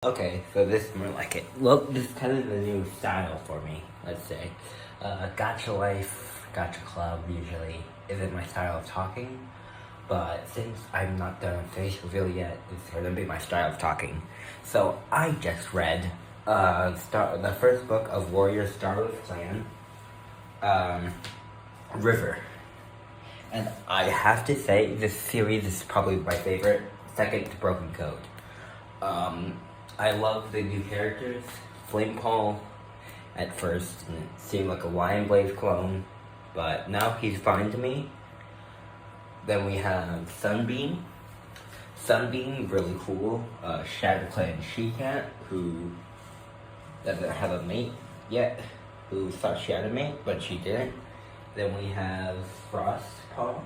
Okay, so this is more like it. Well, this is kind of the new style for me, let's say. Gotcha life, gotcha club usually isn't my style of talking, but since I'm not done with face reveal yet, it's gonna be my style of talking. So I just read the first book of Warrior Starless Clan, River. And I have to say, this series is probably my favorite, second to Broken Code. I love the new characters. Flame Paul, at first, seemed like a Lion Blaze clone, but now he's fine to me. Then we have Sunbeam. Sunbeam, really cool. Shadow Clan She-Cat, who doesn't have a mate yet, who thought she had a mate, but she didn't. Then we have Frostpaw,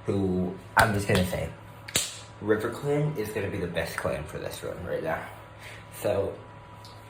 who, I'm just gonna say, River Clan is gonna be the best clan for this run right now. So,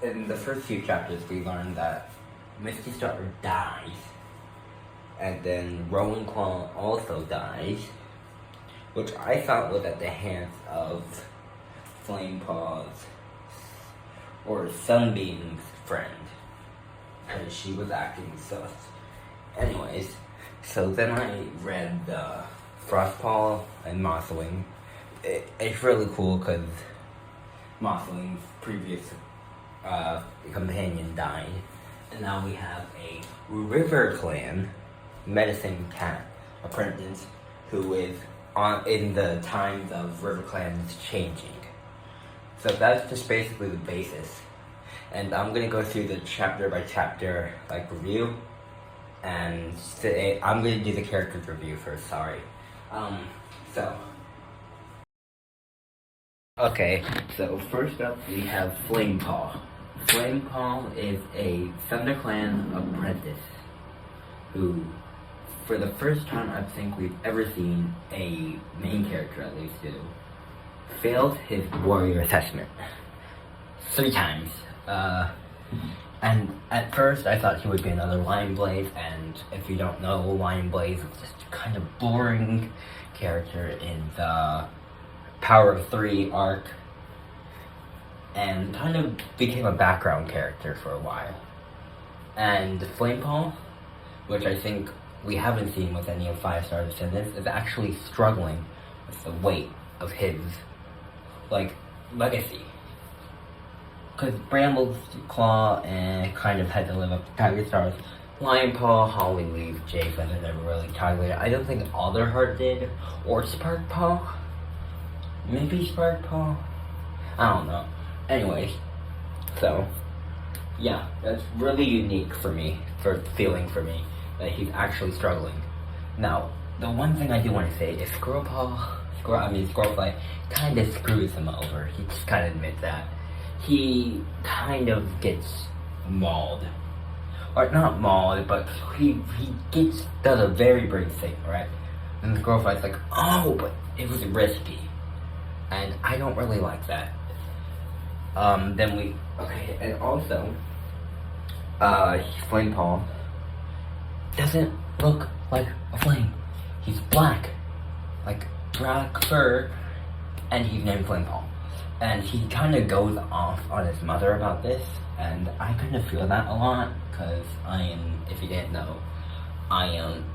in the first few chapters, we learned that Misty Star dies, and then Rowan Claw also dies, which I thought was at the hands of Flamepaw's or Sunbeam's friend, because she was acting sus. Anyways, so then I read Frostpaw and Mosswing. It's really cool because Mosswing's previous companion died, and now we have a River Clan medicine cat apprentice who is in the times of River Clans changing. So that's just basically the basis, and I'm gonna go through the chapter by chapter review, and today I'm gonna do the characters review first. Sorry. Okay, so first up we have Flamepaw. Flamepaw is a ThunderClan apprentice who, for the first time I think we've ever seen a main character at least do, failed his warrior assessment 3 times. And at first I thought he would be another Lion Blaze, and if you don't know, Lion Blaze is just kind of boring character in the Power of 3 arc, and kind of became a background character for a while. And Flamepaw, which I think we haven't seen with any of 5-star descendants, is actually struggling with the weight of his, legacy. Because Bramble's Claw kind of had to live up to Tiger Star's. Lion Paw, Holly Leaf, Jay Feather never really tolerated. I don't think Alderheart did, or Spark Paw. Maybe Spark Paw? I don't know. Anyways, so, yeah, that's really unique for me, that he's actually struggling. Now, the one thing I do want to say is Squirrelfly kind of screws him over. He just kind of admits that. He kind of gets mauled. Or not mauled, but he does a very brave thing, right? And the Squirrelfly's like, oh, but it was risky. And I don't really like that. And also, Flamepaw doesn't look like a flame. He's black, black fur, and he's named Flamepaw. And he kind of goes off on his mother about this, and I kind of feel that a lot, because if you didn't know, I am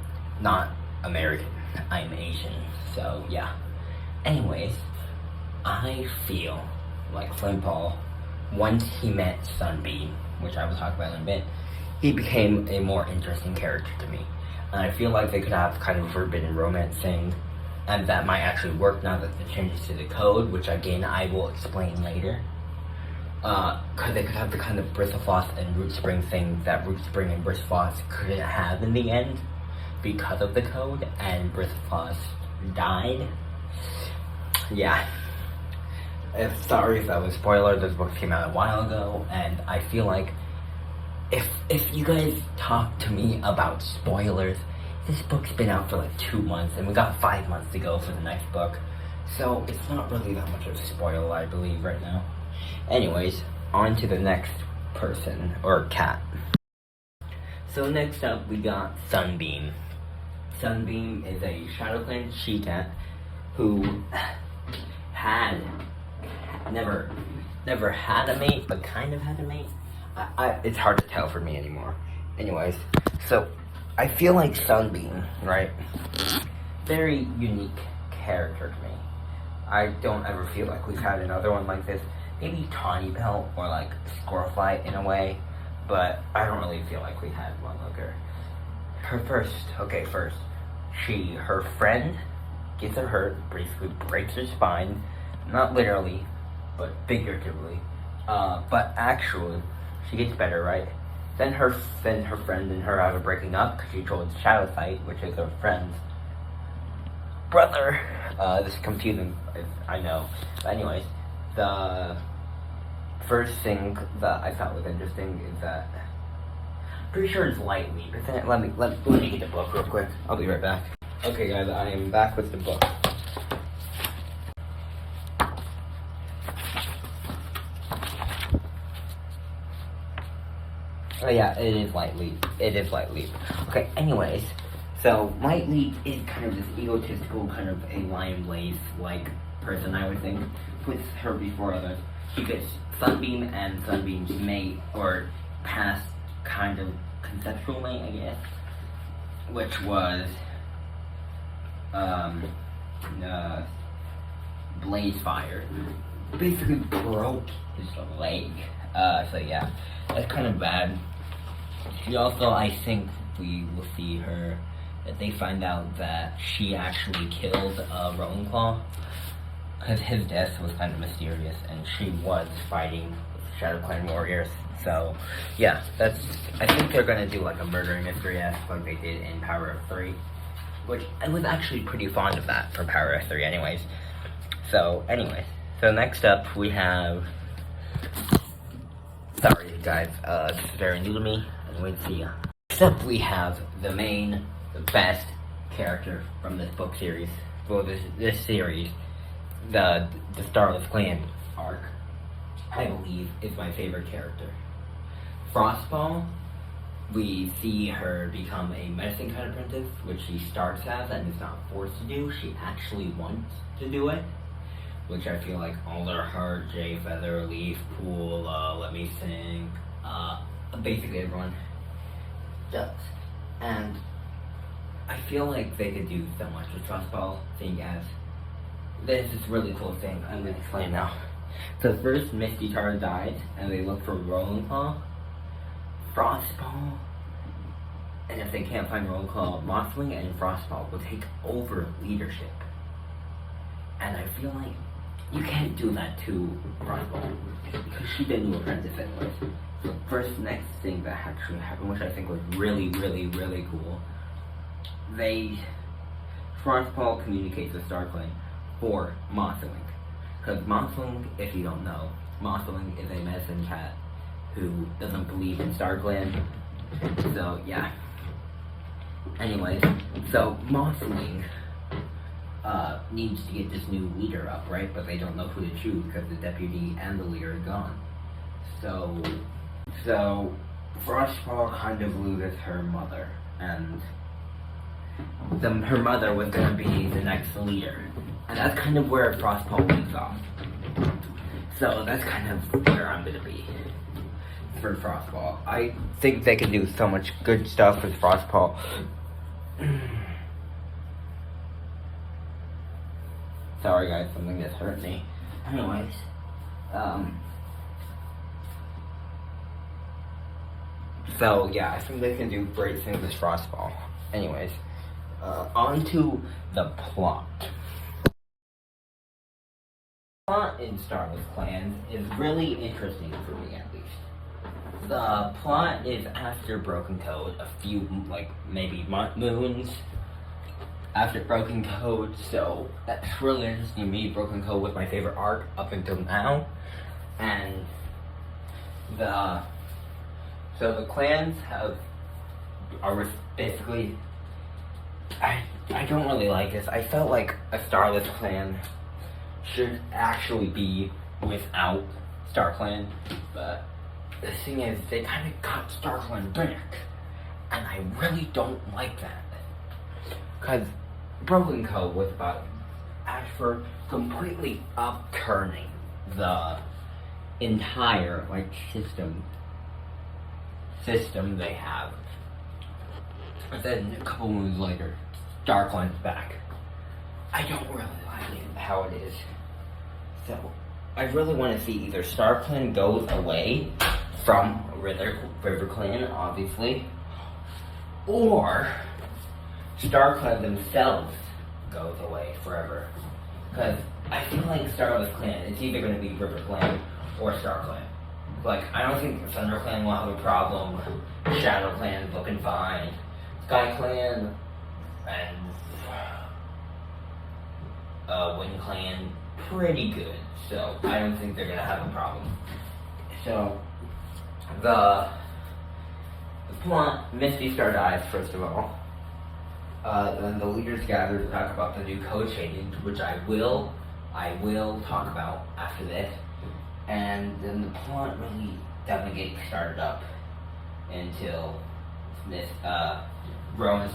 not American, I'm Asian, so yeah. Anyways, I feel like Flamepaw, once he met Sunbeam, which I will talk about in a bit, he became a more interesting character to me. And I feel like they could have kind of forbidden romance thing, and that might actually work now that the changes to the code, which again I will explain later. Because they could have the kind of Bristlefoss and Root Spring thing that Root Spring and Bristlefoss couldn't have in the end because of the code, and Bristlefoss died. Yeah. Sorry if that was a spoiler, this book came out a while ago, and I feel like if you guys talk to me about spoilers, this book's been out for 2 months, and we got 5 months to go for the next book, so it's not really that much of a spoiler, I believe, right now. Anyways, on to the next person, or cat. So next up, we got Sunbeam. Sunbeam is a Shadow Clan she-cat who had never never had a mate, but kind of had a mate. It's hard to tell for me anymore. Anyways, so I feel like Sunbeam, right? Very unique character to me. I don't ever feel like we've had another one like this. Maybe Tawny Belt or like Squirrelflight in a way, but I don't really feel like we had one like her. First, her friend gets her hurt, basically breaks her spine, not literally, but figuratively. But actually, she gets better, right? Then her friend and her have a breaking up because she chose Shadowsight, which is her friend's brother. This is confusing, I know. But anyways, the first thing that I thought was interesting is that pretty sure it's Light Leap, isn't it? Let me get the book real quick. I'll be right back. Okay, guys, I am back with the book. Oh yeah, it is Light Leap. It is Light Leap. Okay, anyways, so Light Leap is kind of this egotistical, kind of a Lion Blaze-like person, I would think. Puts her before others. She gets Sunbeam and Sunbeam's mate, or past kind of conceptual mate, I guess, which was Blazefire. Basically broke his leg. So yeah, that's kind of bad. She also, I think we will see her, that they find out that she actually killed Rolenclaw, because his death was kind of mysterious, and she was fighting with Shadow Clan warriors. So yeah, I think they're gonna do like a murder mystery-esque like they did in Power of 3, which I was actually pretty fond of that for Power of 3 anyways. So next up we have, sorry guys, this is very new to me, and wait to see ya. Next up we have the best character from this book series, well this series, the Starless Clan arc, I believe, is my favorite character. Frostball, we see her become a medicine kind of apprentice, which she starts as and is not forced to do. She actually wants to do it, which I feel like Alderheart, Jay Feather, Leaf, Pool, Let Me Sing, basically everyone does. And I feel like they could do so much with Frostball, seeing as there's this really cool thing I'm going to explain now. So first, Misty Tar dies, and they look for Rolenclaw, Frostball, and if they can't find Rolenclaw, Mothwing and Frostball will take over leadership. And I feel like you can't do that to Frostball, because she didn't apprentice anyways. So first, next thing that actually happened, which I think was really, really, really cool, Frostball communicates with StarClan for Mothwing. Because Mothwing, if you don't know, Mothwing is a medicine cat who doesn't believe in StarClan. So, yeah. Anyways, so Mothwing needs to get this new leader up, right? But they don't know who to choose because the deputy and the leader are gone. So Frostball kind of loses her mother, and her mother was going to be the next leader. And that's kind of where Frostball leaves off. So that's kind of where I'm going to be for Frostball. I think they can do so much good stuff with Frostball. Sorry guys, something just hurt me. Anyways, so yeah, I think they can do great things with Frostball. Anyways, on to the plot. The plot in Starless Clans is really interesting for me, at least. The plot is after Broken Code, a few, like, maybe moons after Broken Code, so that's really interesting to me. Broken Code was my favorite arc up until now, and so the clans are basically, I don't really like this. I felt like a Starless Clan should actually be without StarClan, but the thing is, they kind of got StarClan back, and I really don't like that. Because Broken Code was about Ashford completely upturning the entire like system they have. And then a couple moons later, Darkline's back. I don't really like it, how it is. So I really want to see either StarClan goes away from RiverClan, obviously, or StarClan themselves goes away forever. Because I feel like Starless Clan, it's either going to be RiverClan or StarClan. Like, I don't think ThunderClan will have a problem. ShadowClan is looking fine. SkyClan and WindClan, pretty good. So I don't think they're going to have a problem. So the plot, Misty Star dies first of all. Then the leaders gather to talk about the new code changes, which I will talk about after this. And then the plot really doesn't get started up until this Rowan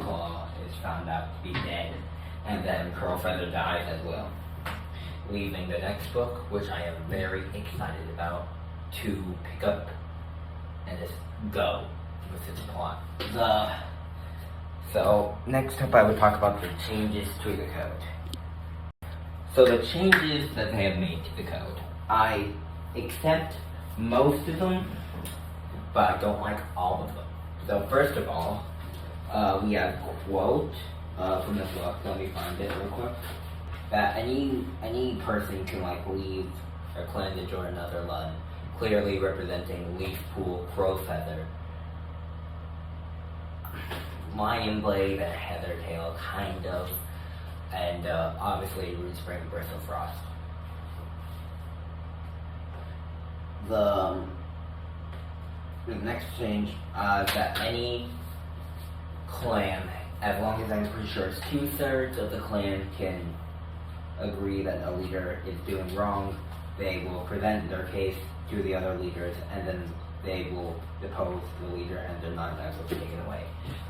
Claw is found out to be dead, and then Curl Feather dies as well, leaving the next book, which I am very excited about to pick up and just go with its plot. So next up I would talk about the changes to the code. So the changes that they have made to the code, I accept most of them, but I don't like all of them. So first of all, we have a quote from this book. Let me find it real quick. That any person can like leave or clan to join another Lund, clearly representing Leaf Pool, Crow Feather, Lion Blade, and Heathertail, kind of, and obviously Root Spring, Bristle Frost. The next change is that any clan, as long as I'm pretty sure it's 2/3 of the clan can agree that a leader is doing wrong, they will present their case to the other leaders, and then they will depose the leader, and their non-tax will be taken away.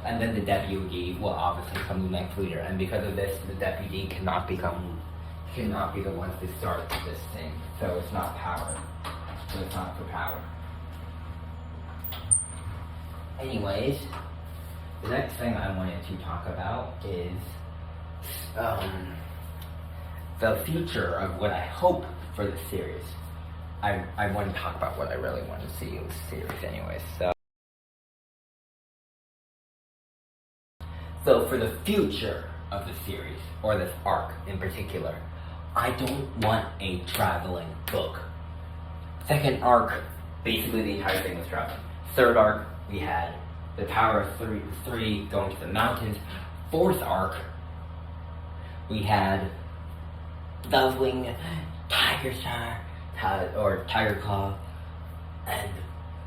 And then the deputy will obviously become the next leader, and because of this, the deputy cannot be the ones to start this thing. So it's not power. So it's not for power. Anyways, the next thing I wanted to talk about is the future of what I hope for the series. I want to talk about what I really want to see in the series anyways. So for the future of the series, or this arc in particular, I don't want a traveling book. Second arc, basically the entire thing was traveling. Third arc, we had the power of three going to the mountains. Fourth arc, we had the wing, Tiger Star, or Tiger Claw, and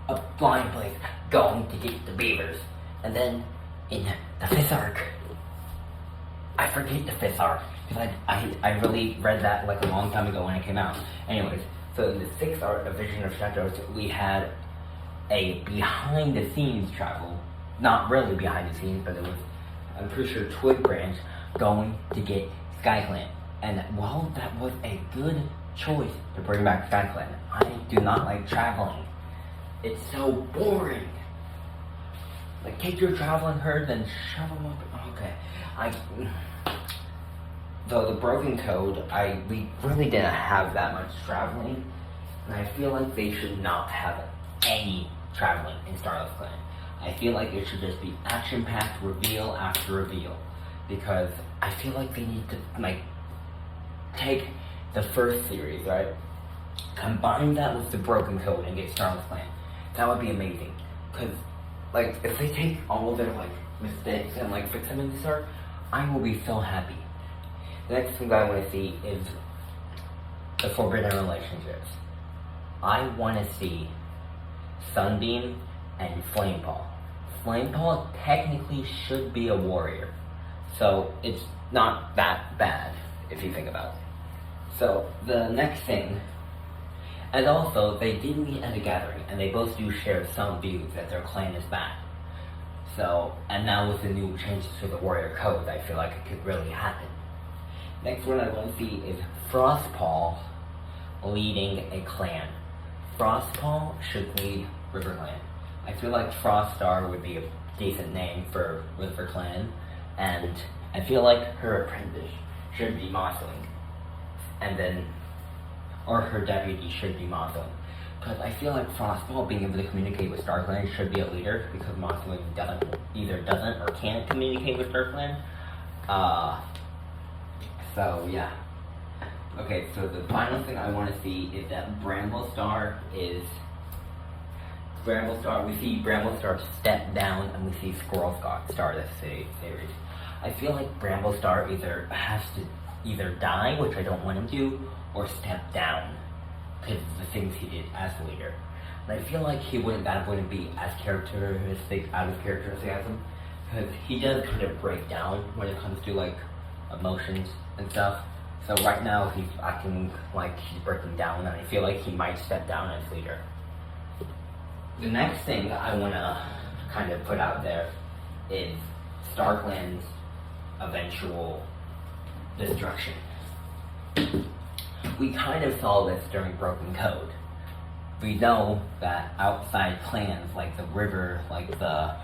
a Blind Blade going to get the beavers. And then in the fifth arc, I forget the fifth arc, because I really read that like a long time ago when it came out. Anyways, so in the sixth arc of Vision of Shadows, we had a behind the scenes travel, not really behind the scenes, but it was, I'm pretty sure, Twig Branch going to get SkyClan. And while that was a good choice to bring back SkyClan, I do not like traveling. It's so boring. Like, take your traveling herd, then shove them up. Okay. Though the broken code, we really didn't have that much traveling, and I feel like they should not have any traveling in Starless Clan. I feel like it should just be action-packed, reveal after reveal, because I feel like they need to like take the first series, right? Combine that with the broken code and get Starless Clan. That would be amazing, because like if they take all of their like mistakes and like fix them in this arc, I will be so happy. The next thing that I want to see is the forbidden relationships. I want to see Sunbeam and Flamepaw. Flamepaw technically should be a warrior, so it's not that bad if you think about it. So the next thing, and also they did meet at a gathering, and they both do share some views that their clan is bad. So, and now with the new changes to the warrior code, I feel like it could really happen. Next one I want to see is Frostpaw leading a clan. Frostpaw should lead River Clan. I feel like Froststar would be a decent name for River Clan, and I feel like her apprentice should be Mossling, and then, or her deputy should be Mossling. Because I feel like Frostpaw being able to communicate with Star Clan should be a leader, because Mossling either doesn't or can't communicate with Star Clan. So yeah. Okay, so the final thing I want to see is that Bramblestar, we see Bramblestar step down, and we see Squirrelscott start this series. I feel like Bramblestar either has to die, which I don't want him to, or step down, because of the things he did as leader. And I feel like that wouldn't be as characteristic, out of characteristic as him, because he does kind of break down when it comes to like emotions and stuff. So right now he's acting like he's breaking down, and I feel like he might step down as leader. The next thing I want to kind of put out there is StarClan's eventual destruction. We kind of saw this during Broken Code. We know that outside clans like the River, like the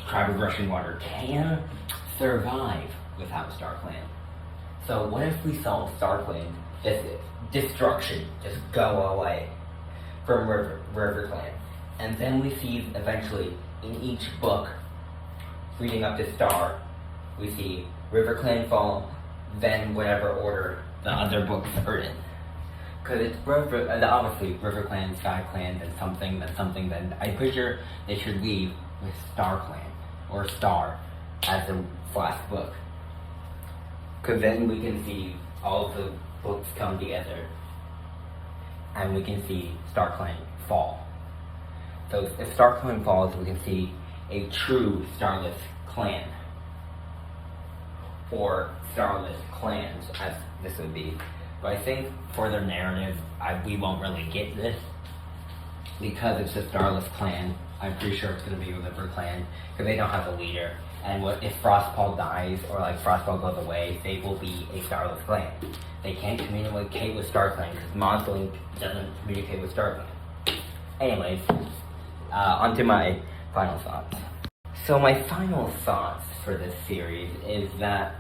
Tribe of Rushing Water can survive without StarClan. So what if we saw StarClan destruction just go away from River Clan, and then we see eventually in each book leading up to Star, we see River Clan fall, then whatever order the other books are in. Because it's obviously River Clan, Sky Clan, then something, then I'm pretty sure they should leave with Star Clan, or Star, as the last book. Because then we can see all of the books come together, and we can see Star Clan fall. So if Star Clan falls, we can see a true Starless clan, or Starless clans, as this would be. But I think for their narrative, we won't really get this, because it's a Starless clan. I'm pretty sure it's going to be a River Clan, because they don't have a leader. And if Frostpaw dies, or like Frostpaw goes away, they will be a Starless clan. They can't communicate with Star Clan, because Mossling doesn't communicate with Star Clan. Anyways, on to my final thoughts. So my final thoughts for this series is that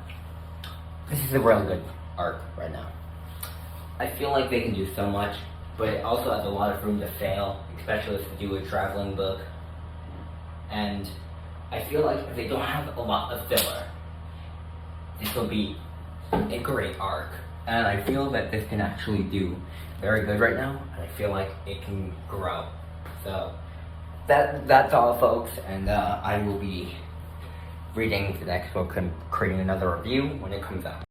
this is a really good arc right now. I feel like they can do so much, but it also has a lot of room to fail, especially if they do a traveling book. And I feel like if they don't have a lot of filler, this will be a great arc. And I feel that this can actually do very good right now, and I feel like it can grow. So that's all, folks, and I will be reading the next book and creating another review when it comes out.